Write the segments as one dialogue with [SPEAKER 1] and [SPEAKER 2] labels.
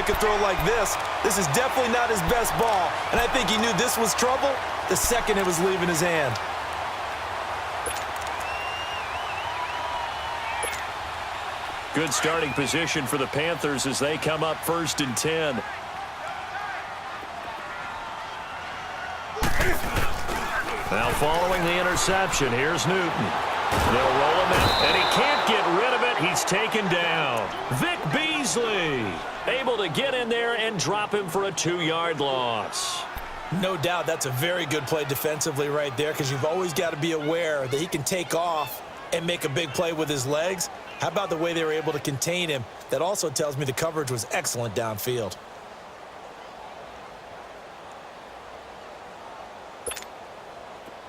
[SPEAKER 1] make a throw like this. This is definitely not his best ball, and I think he knew this was trouble the second it was leaving his hand.
[SPEAKER 2] Good starting position for the Panthers as they come up 1st and 10. Now following the interception, here's Newton. They'll roll him out, and he can't get rid of it. He's taken down. Vic Beasley able to get in there and drop him for a 2-yard loss.
[SPEAKER 1] No doubt that's a very good play defensively right there, because you've always got to be aware that he can take off and make a big play with his legs. How about the way they were able to contain him? That also tells me the coverage was excellent downfield.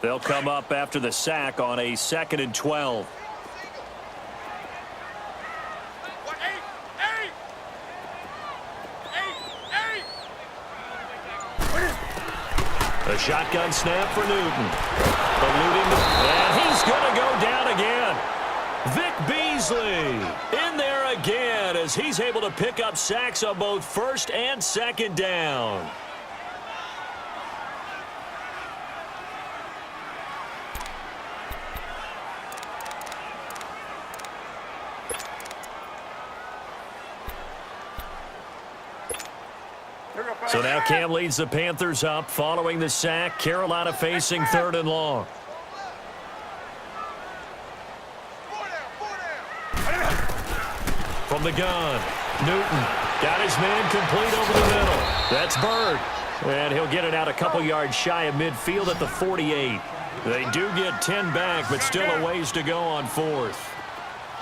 [SPEAKER 2] They'll come up after the sack on a 2nd and 12. A shotgun snap for Newton. Eluding, and he's going to go down again. Vic Beasley in there again as he's able to pick up sacks on both 1st and 2nd down. So now Cam leads the Panthers up following the sack. Carolina facing 3rd and long. From the gun, Newton got his man complete over the middle. That's Bird. And he'll get it out a couple yards shy of midfield at the 48. They do get 10 back, but still a ways to go on 4th.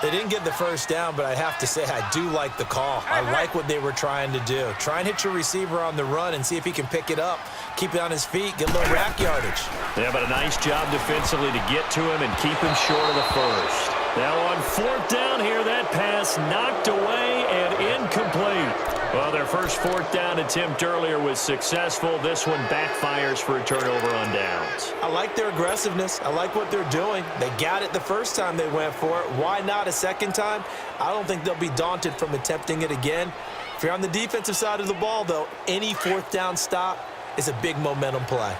[SPEAKER 1] They didn't get the first down, but I have to say I do like the call. I like what they were trying to do. Try and hit your receiver on the run and see if he can pick it up. Keep it on his feet, get a little rack yardage.
[SPEAKER 2] Yeah, but a nice job defensively to get to him and keep him short of the first. Now on 4th down here, that pass knocked away and incomplete. Well, their first 4th down attempt earlier was successful. This one backfires for a turnover on downs.
[SPEAKER 1] I like their aggressiveness. I like what they're doing. They got it the first time they went for it. Why not a second time? I don't think they'll be daunted from attempting it again. If you're on the defensive side of the ball, though, any 4th down stop is a big momentum play.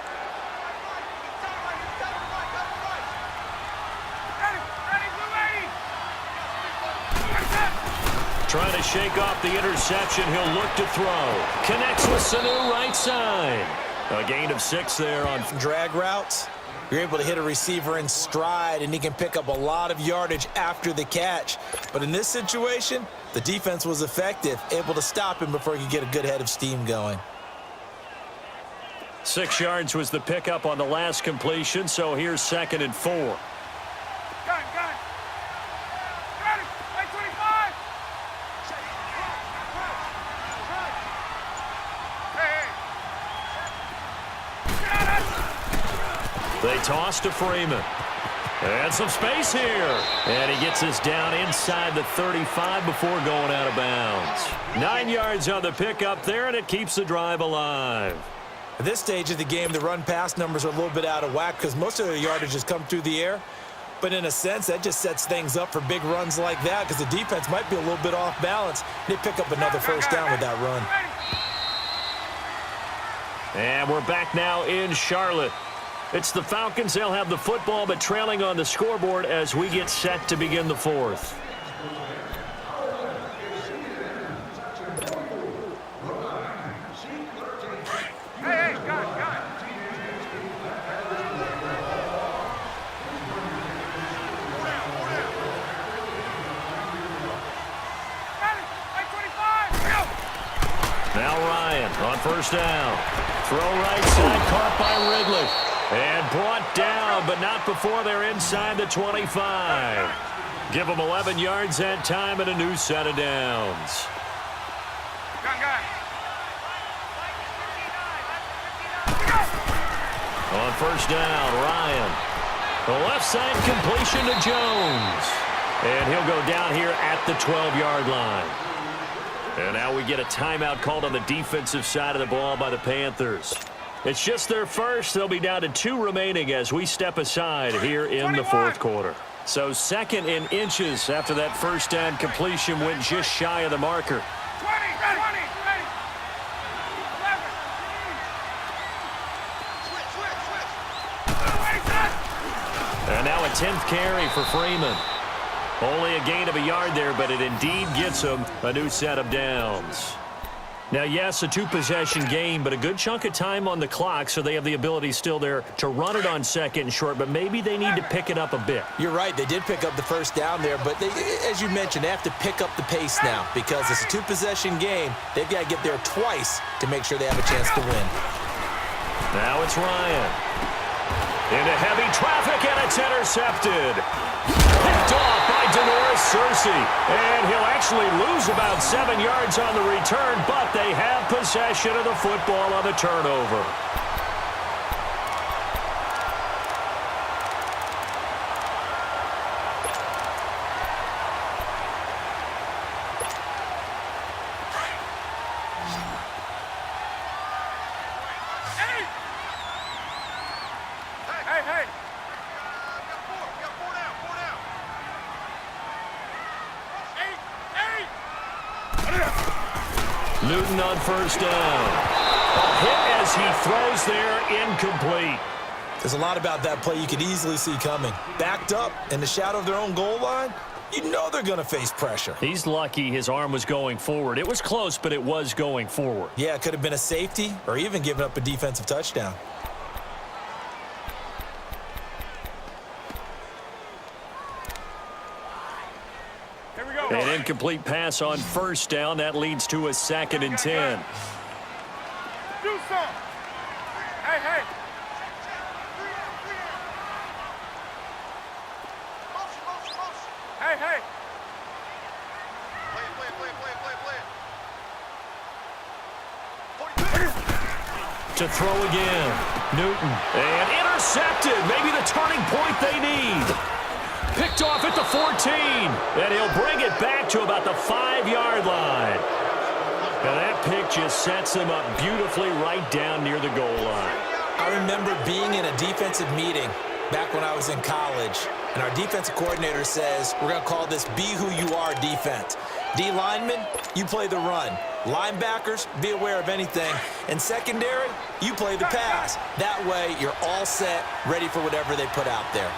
[SPEAKER 2] Trying to shake off the interception. He'll look to throw. Connects with Sanu right side. A gain of 6 there on
[SPEAKER 1] drag routes. You're able to hit a receiver in stride, and he can pick up a lot of yardage after the catch. But in this situation, the defense was effective, able to stop him before he could get a good head of steam going.
[SPEAKER 2] 6 yards was the pickup on the last completion, so here's 2nd and 4. They toss to Freeman. And some space here. And he gets this down inside the 35 before going out of bounds. 9 yards on the pickup there, and it keeps the drive alive.
[SPEAKER 1] At this stage of the game, the run-pass numbers are a little bit out of whack because most of their yardage has come through the air. But in a sense, that just sets things up for big runs like that because the defense might be a little bit off balance. They pick up another first down with that run.
[SPEAKER 2] And we're back now in Charlotte. It's the Falcons. They'll have the football, but trailing on the scoreboard as we get set to begin the 4th. Now Ryan on first down. Throw right side, caught by Ridley. And brought down, but not before they're inside the 25. Give them 11 yards that time and a new set of downs. On first down, Ryan. The left side completion to Jones. And he'll go down here at the 12-yard line. And now we get a timeout called on the defensive side of the ball by the Panthers. It's just their first. They'll be down to 2 remaining as we step aside here in the 4th quarter. So 2nd in inches after that first down completion went just shy of the marker.
[SPEAKER 3] 20, 20, 20.
[SPEAKER 2] 10th carry for Freeman. Only a gain of a yard there, but it indeed gets him a new set of downs. Now, yes, a two-possession game, but a good chunk of time on the clock, so they have the ability still there to run it on second and short, but maybe they need to pick it up a bit.
[SPEAKER 1] You're right. They did pick up the first down there, but as you mentioned, they have to pick up the pace now because it's a two-possession game. They've got to get there twice to make sure they have a chance to win.
[SPEAKER 2] Now it's Ryan. Into heavy traffic, and it's intercepted. Picked off by Denoris Searcy. And he'll actually lose about 7 yards on the return, but they have possession of the football on the turnover. Newton on first down. A hit as he throws there, incomplete.
[SPEAKER 1] There's a lot about that play you could easily see coming. Backed up in the shadow of their own goal line, you know they're going to face pressure.
[SPEAKER 2] He's lucky his arm was going forward. It was close, but it was going forward.
[SPEAKER 1] Yeah, it could have been a safety or even given up a defensive touchdown.
[SPEAKER 2] An incomplete pass on first down. That leads to a 2nd and 10.
[SPEAKER 3] Do something. Hey. Motion. Hey. Play.
[SPEAKER 2] To throw again. Newton. And intercepted. Maybe the turning point they need. Picked off at the 14. And he'll bring it back to about the 5-yard line. And that pick just sets him up beautifully right down near the goal line.
[SPEAKER 1] I remember being in a defensive meeting back when I was in college, and our defensive coordinator says, we're going to call this Be Who You Are defense. D linemen, you play the run. Linebackers, be aware of anything. And secondary, you play the pass. That way, you're all set, ready for whatever they put out there.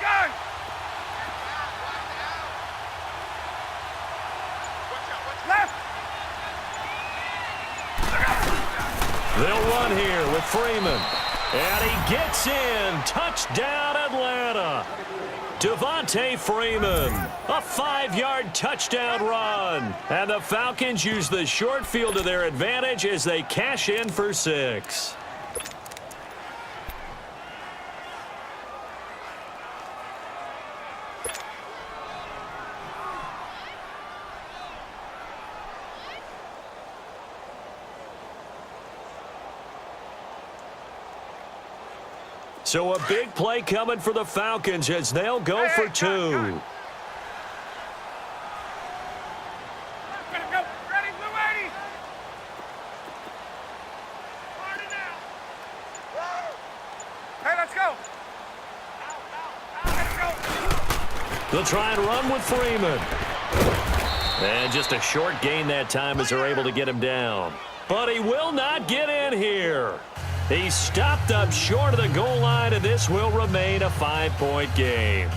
[SPEAKER 3] Gun. Left.
[SPEAKER 2] They'll run here with Freeman. And he gets in. Touchdown, Atlanta. Devontae Freeman. A 5-yard touchdown run. And the Falcons use the short field to their advantage as they cash in for 6. So a big play coming for the Falcons as they'll go for 2.
[SPEAKER 3] Go. Ready, Blue 80. Hey, let's go.
[SPEAKER 2] They'll try and run with Freeman. And just a short gain that time as they're able to get him down. But he will not get in here. He stopped up short of the goal line, and this will remain a 5-point game.